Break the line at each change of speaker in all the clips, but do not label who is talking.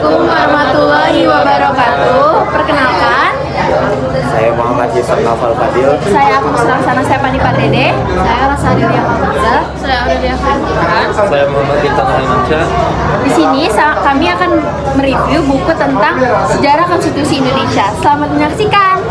Assalamualaikum warahmatullahi wabarakatuh. Perkenalkan,
Saya Muhammad Yusuf Naufal Fadil.
saya Agus Laksana Stefani Pardede. Saya Rasa Delia Fauzah. Saya Aurelia Firman.
Saya Muhammad Bintang Indonesia.
Di sini kami akan mereview buku tentang sejarah konstitusi Indonesia. Selamat menyaksikan.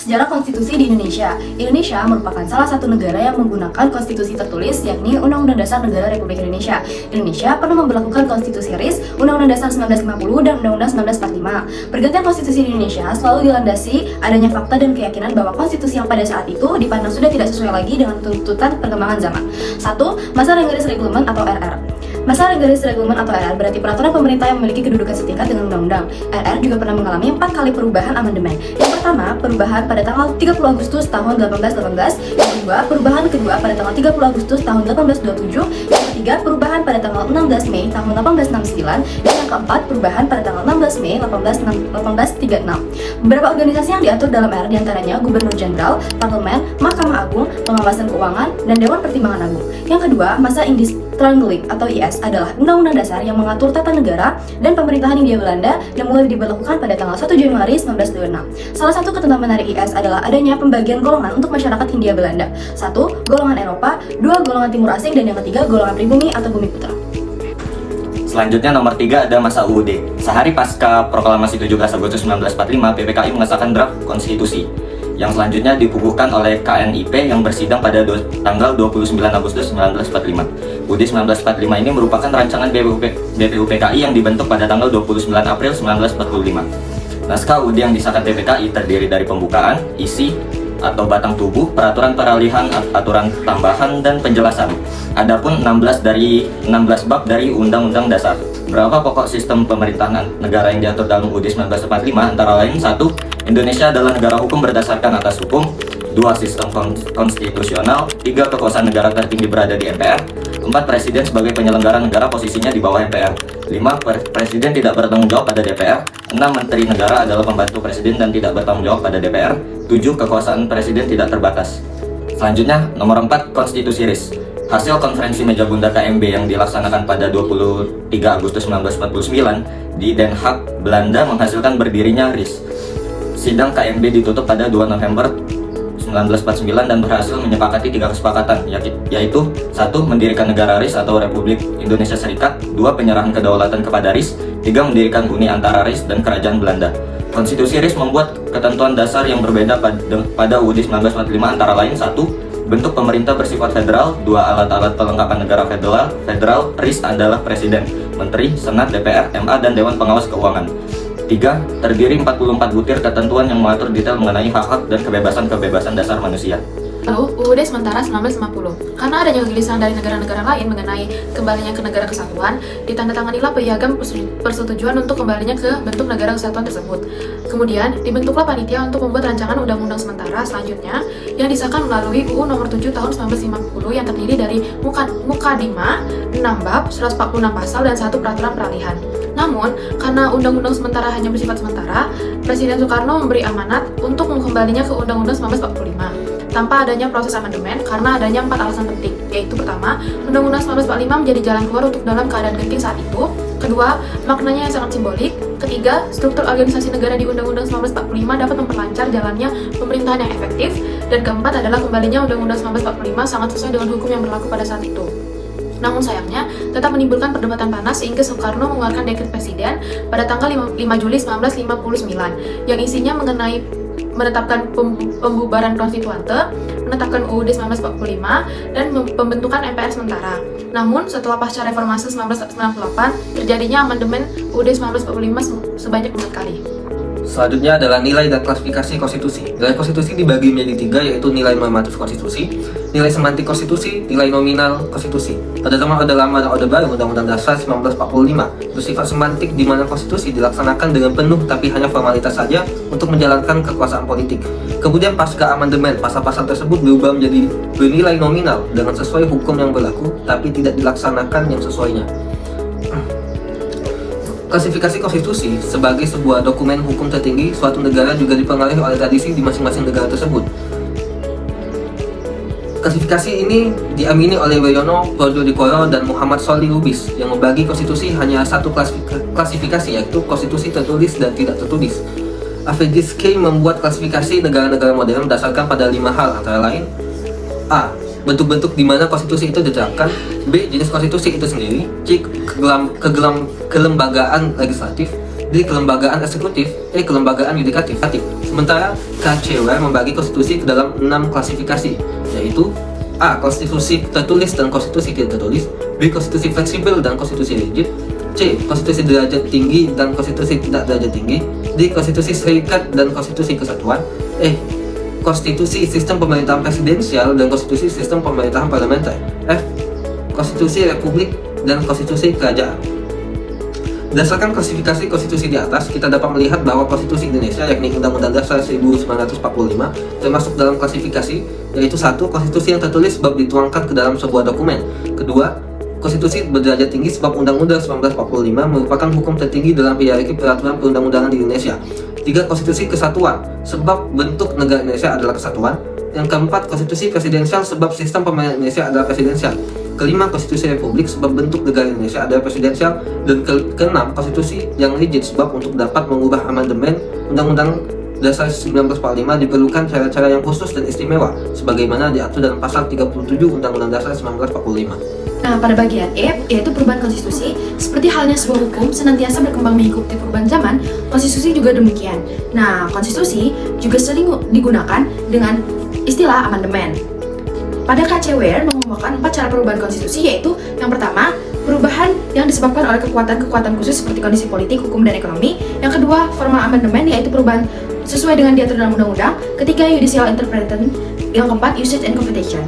Sejarah konstitusi di Indonesia. Indonesia merupakan salah satu negara yang menggunakan konstitusi tertulis, yakni Undang-Undang Dasar Negara Republik Indonesia. Indonesia pernah memberlakukan konstitusi RIS, Undang-Undang Dasar 1950 dan Undang-Undang 1945. Pergantian konstitusi di Indonesia selalu dilandasi adanya fakta dan keyakinan bahwa konstitusi yang pada saat itu dipandang sudah tidak sesuai lagi dengan tuntutan perkembangan zaman. 1. Masa Renggaris Reglement atau RR. Masa Renggaris Reglement atau RR berarti peraturan pemerintah yang memiliki kedudukan setingkat dengan undang-undang. RR juga pernah mengalami 4 kali perubahan amandemen. Yang pertama, perubahan pada tanggal 30 Agustus tahun 1818. Yang kedua, perubahan kedua pada tanggal 30 Agustus tahun 1827. Yang ketiga, perubahan pada tanggal 16 Mei tahun 1869. Dan yang keempat, perubahan pada tanggal 16 Mei 1836. Beberapa organisasi yang diatur dalam RR diantaranya Gubernur Jenderal, Parlemen, Mahkamah Agung, Pengawasan Keuangan, dan Dewan Pertimbangan Agung. Yang kedua, masa Indis Triangling atau IS adalah undang-undang dasar yang mengatur tata negara dan pemerintahan Hindia Belanda yang mulai diberlakukan pada tanggal 1 Januari 1926. Salah satu ketentuan menarik IS adalah adanya pembagian golongan untuk masyarakat Hindia Belanda. 1. Golongan Eropa, 2. Golongan Timur Asing, dan yang ketiga golongan pribumi atau bumi putra.
Selanjutnya nomor 3 ada masa UUD. Sehari pasca proklamasi 17 Agustus 1945, PPKI mengesahkan draft konstitusi. Yang selanjutnya dikukuhkan oleh KNIP yang bersidang pada tanggal 29 Agustus 1945. UUD 1945 ini merupakan rancangan BPUPKI yang dibentuk pada tanggal 29 April 1945. Naskah UUD yang disahkan PPKI terdiri dari pembukaan, isi atau batang tubuh, peraturan peralihan, aturan tambahan, dan penjelasan. Adapun 16 bab dari Undang-Undang Dasar. Berapa pokok sistem pemerintahan negara yang diatur dalam UUD 1945 antara lain: 1. Indonesia adalah negara hukum berdasarkan atas hukum. 2. Sistem konstitusional. 3. Kekuasaan negara tertinggi berada di MPR. 4. Presiden sebagai penyelenggara negara posisinya di bawah MPR. 5. Presiden tidak bertanggung jawab pada DPR. 6. Menteri negara adalah pembantu presiden dan tidak bertanggung jawab pada DPR. 7. Kekuasaan presiden tidak terbatas. Selanjutnya, nomor 4. Konstitusi RIS. Hasil konferensi meja bundar KMB yang dilaksanakan pada 23 Agustus 1949 di Den Haag, Belanda menghasilkan berdirinya RIS. Sidang KMB ditutup pada 2 November 1949 dan berhasil menyepakati 3 kesepakatan, yaitu 1. Mendirikan negara RIS atau Republik Indonesia Serikat. 2. Penyerahan kedaulatan kepada RIS. 3. Mendirikan uni antara RIS dan Kerajaan Belanda. Konstitusi RIS membuat ketentuan dasar yang berbeda pada UUD 1945 antara lain: 1. Bentuk pemerintah bersifat federal. 2. Alat-alat pelengkapan negara federal. RIS adalah Presiden, Menteri, Senat, DPR, MA, dan Dewan Pengawas Keuangan. 3. Terdiri 44 butir ketentuan yang mengatur detail mengenai hak-hak dan kebebasan dasar manusia.
Lalu, UUD sementara 1950. Karena adanya kegelisahan dari negara-negara lain mengenai kembalinya ke negara kesatuan, ditandatanganilah piagam persetujuan untuk kembalinya ke bentuk negara kesatuan tersebut. Kemudian, dibentuklah panitia untuk membuat rancangan undang-undang sementara selanjutnya yang disahkan melalui UU nomor 7 tahun 1950 yang terdiri dari mukadimah, 6 bab, 146 pasal, dan 1 peraturan peralihan. Namun, karena undang-undang sementara hanya bersifat sementara, Presiden Soekarno memberi amanat untuk mengembalinya ke Undang-Undang 1945 tanpa adanya proses amandemen karena adanya 4 alasan penting, yaitu pertama, Undang-Undang 1945 menjadi jalan keluar untuk dalam keadaan genting saat itu. Kedua, maknanya yang sangat simbolik. Ketiga, struktur organisasi negara di Undang-Undang 1945 dapat memperlancar jalannya pemerintahan yang efektif. Dan keempat adalah kembalinya Undang-Undang 1945 sangat sesuai dengan hukum yang berlaku pada saat itu. Namun sayangnya, tetap menimbulkan perdebatan panas sehingga Soekarno mengeluarkan dekret presiden pada tanggal 5 Juli 1959 yang isinya mengenai menetapkan pembubaran konstituante, menetapkan UUD 1945, dan pembentukan MPR sementara. Namun, setelah pasca reformasi 1998, terjadinya amandemen UUD 1945 sebanyak 4 kali.
Selanjutnya adalah nilai dan klasifikasi konstitusi. Nilai konstitusi dibagi menjadi 3, yaitu nilai normatif konstitusi, nilai semantik konstitusi, nilai nominal konstitusi. Pada zaman Orde Lama dan Orde Baru, Undang-Undang Dasar 1945 bersifat semantik di mana konstitusi dilaksanakan dengan penuh tapi hanya formalitas saja untuk menjalankan kekuasaan politik. Kemudian pasca amandemen, pasal-pasal tersebut berubah menjadi bernilai nominal dengan sesuai hukum yang berlaku tapi tidak dilaksanakan yang sesuainya. Klasifikasi konstitusi sebagai sebuah dokumen hukum tertinggi suatu negara juga dipengaruhi oleh tradisi di masing-masing negara tersebut. Klasifikasi ini diamini oleh Wiono Prododikoro dan Muhammad Sholih Lubis yang membagi konstitusi hanya satu klasifikasi, yaitu konstitusi tertulis dan tidak tertulis. Avedis K membuat klasifikasi negara-negara modern berdasarkan pada 5 hal, antara lain: A. Bentuk-bentuk di mana konstitusi itu diterapkan. B. Jenis konstitusi itu sendiri. C. Kelembagaan legislatif. D. Kelembagaan eksekutif. E. Kelembagaan yudikatif. Sementara K.C.Ware membagi konstitusi ke dalam 6 klasifikasi, yaitu A. Konstitusi tertulis dan konstitusi tidak tertulis. B. Konstitusi fleksibel dan konstitusi rigid. C. Konstitusi derajat tinggi dan konstitusi tidak derajat tinggi. D. Konstitusi serikat dan konstitusi kesatuan. E. Konstitusi sistem pemerintahan presidensial dan konstitusi sistem pemerintahan parlementer. F. Konstitusi republik dan konstitusi kerajaan. Berdasarkan klasifikasi konstitusi di atas, kita dapat melihat bahwa konstitusi Indonesia, yakni Undang-Undang Dasar 1945, termasuk dalam klasifikasi, yaitu 1. Konstitusi yang tertulis sebab dituangkan ke dalam sebuah dokumen. Kedua, konstitusi berderajat tinggi sebab Undang-Undang 1945 merupakan hukum tertinggi dalam hierarki peraturan perundang-undangan di Indonesia. 3. Konstitusi kesatuan sebab bentuk negara Indonesia adalah kesatuan. Yang keempat, konstitusi presidensial sebab sistem pemerintahan Indonesia adalah presidensial. Kelima, konstitusi republik sebab bentuk negara Indonesia adalah presidensial. Dan keenam, konstitusi yang rigid sebab untuk dapat mengubah amandemen Undang-Undang Dasar 1945 diperlukan cara-cara yang khusus dan istimewa sebagaimana diatur dalam pasal 37 Undang-Undang Dasar 1945.
Nah, pada bagian E, yaitu perubahan konstitusi, seperti halnya sebuah hukum senantiasa berkembang mengikuti perubahan zaman, konstitusi juga demikian. Nah, konstitusi juga sering digunakan dengan istilah amandemen. Pada K.C.Ware mengemukakan 4 cara perubahan konstitusi, yaitu yang pertama, perubahan yang disebabkan oleh kekuatan-kekuatan khusus seperti kondisi politik, hukum, dan ekonomi. Yang kedua, formal amandemen, yaitu perubahan sesuai dengan diatur dalam undang-undang. Ketiga, judicial interpretation. Yang keempat, usage and competition.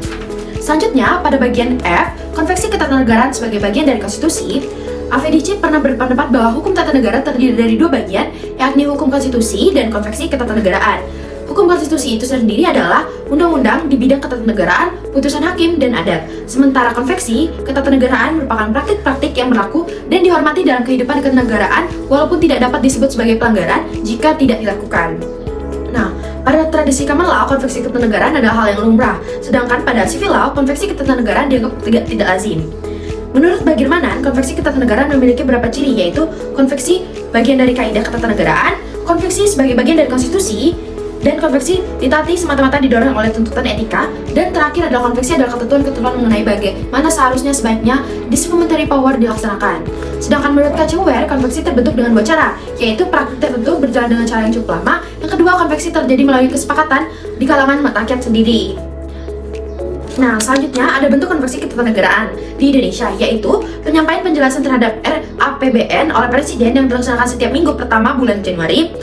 Selanjutnya, pada bagian F, konveksi ketatanegaraan sebagai bagian dari konstitusi, AVDC pernah berpendapat bahwa hukum tata negara terdiri dari 2 bagian, yakni hukum konstitusi dan konveksi ketatanegaraan. Hukum konstitusi itu sendiri adalah undang-undang di bidang ketatanegaraan, putusan hakim, dan adat. Sementara konveksi ketatanegaraan merupakan praktik-praktik yang berlaku dan dihormati dalam kehidupan kenegaraan walaupun tidak dapat disebut sebagai pelanggaran jika tidak dilakukan. Nah, pada tradisi common law, konveksi ketatanegaraan adalah hal yang lumrah, sedangkan pada civil law, konveksi ketatanegaraan dianggap tidak lazim. Menurut Bagirmanan, konveksi ketatanegaraan memiliki beberapa ciri, yaitu konveksi bagian dari kaidah ketatanegaraan, konveksi sebagai bagian dari konstitusi, dan konveksi ditaati semata-mata didorong oleh tuntutan etika, dan terakhir adalah konveksi adalah ketentuan-ketentuan mengenai bagaimana seharusnya sebaiknya disciplinary power dilaksanakan. Sedangkan menurut K.C.Ware, konveksi terbentuk dengan 2 cara, yaitu praktik tertentu berjalan dengan cara yang cukup lama. Yang kedua, konveksi terjadi melalui kesepakatan di kalangan rakyat sendiri. Nah, selanjutnya ada bentuk konveksi ketatanegaraan di Indonesia, yaitu penyampaian penjelasan terhadap RAPBN oleh Presiden yang dilaksanakan setiap minggu pertama bulan Januari.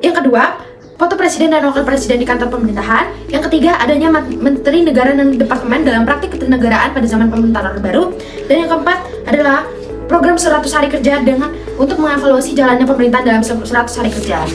Yang kedua, foto presiden dan wakil presiden di kantor pemerintahan. Yang ketiga, adanya menteri negara dan departemen dalam praktik ketatanegaraan pada zaman pemerintahan Orde Baru. Dan yang keempat adalah program 100 hari kerja untuk mengevaluasi jalannya pemerintahan dalam 100 hari kerja.